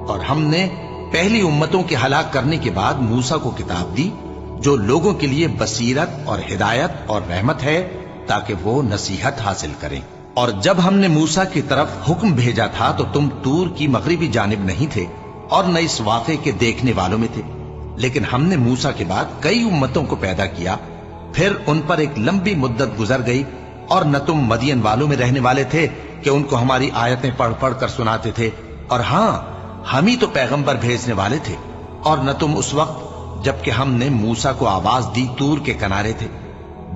اور ہم نے پہلی امتوں کے ہلاک کرنے کے بعد موسیٰ کو کتاب دی جو لوگوں کے لیے بصیرت اور ہدایت اور رحمت ہے تاکہ وہ نصیحت حاصل کریں۔ اور جب ہم نے موسیٰ کی طرف حکم بھیجا تھا تو تم طور کی مغربی جانب نہیں تھے اور نہ اس واقعے کے دیکھنے والوں میں تھے، لیکن ہم نے موسیٰ کے بعد کئی امتوں کو پیدا کیا، پھر ان پر ایک لمبی مدت گزر گئی، اور نہ تم مدین والوں میں رہنے والے تھے کہ ان کو ہماری آیتیں پڑھ پڑھ کر سناتے تھے، اور ہاں ہم ہی تو پیغمبر بھیجنے والے تھے، اور نہ تم اس وقت جبکہ ہم نے موسیٰ کو آواز دی طور کے کنارے تھے،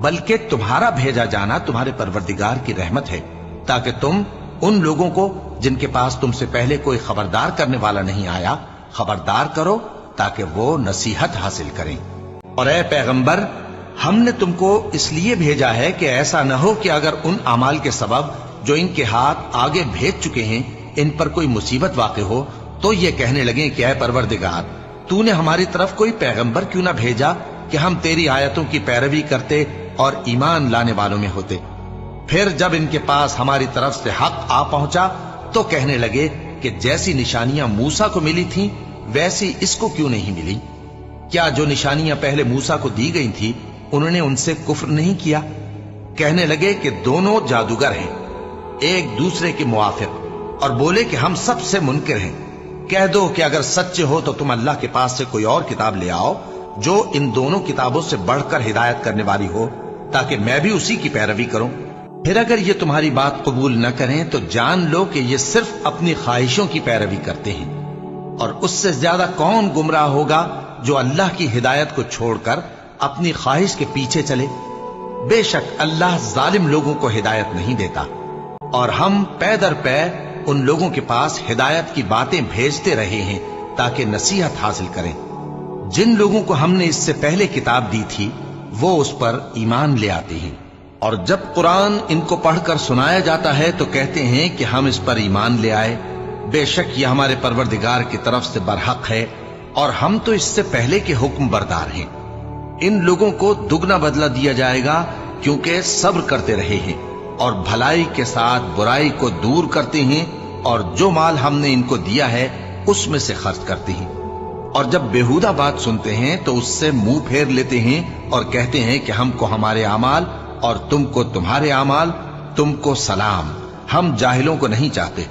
بلکہ تمہارا بھیجا جانا تمہارے پروردگار کی رحمت ہے تاکہ تم ان لوگوں کو جن کے پاس تم سے پہلے کوئی خبردار کرنے والا نہیں آیا خبردار کرو تاکہ وہ نصیحت حاصل کریں۔ اور اے پیغمبر، ہم نے تم کو اس لیے بھیجا ہے کہ ایسا نہ ہو کہ اگر ان اعمال کے سبب جو ان کے ہاتھ آگے بھیج چکے ہیں ان پر کوئی مصیبت واقع ہو تو یہ کہنے لگیں کہ اے پروردگار، تو نے ہماری طرف کوئی پیغمبر کیوں نہ بھیجا کہ ہم تیری آیتوں کی پیروی کرتے اور ایمان لانے والوں میں ہوتے۔ پھر جب ان کے پاس ہماری طرف سے حق آ پہنچا تو کہنے لگے کہ جیسی نشانیاں موسیٰ کو ملی تھیں ویسی اس کو کیوں نہیں ملی؟ کیا جو نشانیاں پہلے موسیٰ کو دی گئی تھی انہوں نے ان سے کفر نہیں کیا؟ کہنے لگے کہ دونوں جادوگر ہیں ایک دوسرے کے موافق، اور بولے کہ ہم سب سے منکر ہیں۔ کہہ دو کہ اگر سچے ہو تو تم اللہ کے پاس سے کوئی اور کتاب لے آؤ جو ان دونوں کتابوں سے بڑھ کر ہدایت کرنے والی ہو تاکہ میں بھی اسی کی پیروی کروں۔ پھر اگر یہ تمہاری بات قبول نہ کریں تو جان لو کہ یہ صرف اپنی خواہشوں کی پیروی کرتے ہیں، اور اس سے زیادہ کون گمراہ ہوگا جو اللہ کی ہدایت کو چھوڑ کر اپنی خواہش کے پیچھے چلے۔ بے شک اللہ ظالم لوگوں کو ہدایت نہیں دیتا، اور ہم پے در پے ان لوگوں کے پاس ہدایت کی باتیں بھیجتے رہے ہیں تاکہ نصیحت حاصل کریں۔ جن لوگوں کو ہم نے اس سے پہلے کتاب دی تھی وہ اس پر ایمان لے آتے ہیں، اور جب قرآن ان کو پڑھ کر سنایا جاتا ہے تو کہتے ہیں کہ ہم اس پر ایمان لے آئے۔ بے شک یہ ہمارے پروردگار کی طرف سے برحق ہے، اور ہم تو اس سے پہلے کے حکم بردار ہیں۔ ان لوگوں کو دگنا بدلہ دیا جائے گا کیونکہ صبر کرتے رہے ہیں اور بھلائی کے ساتھ برائی کو دور کرتے ہیں، اور جو مال ہم نے ان کو دیا ہے اس میں سے خرچ کرتے ہیں، اور جب بیہودہ بات سنتے ہیں تو اس سے منہ پھیر لیتے ہیں اور کہتے ہیں کہ ہم کو ہمارے اعمال اور تم کو تمہارے اعمال، تم کو سلام، ہم جاہلوں کو نہیں چاہتے۔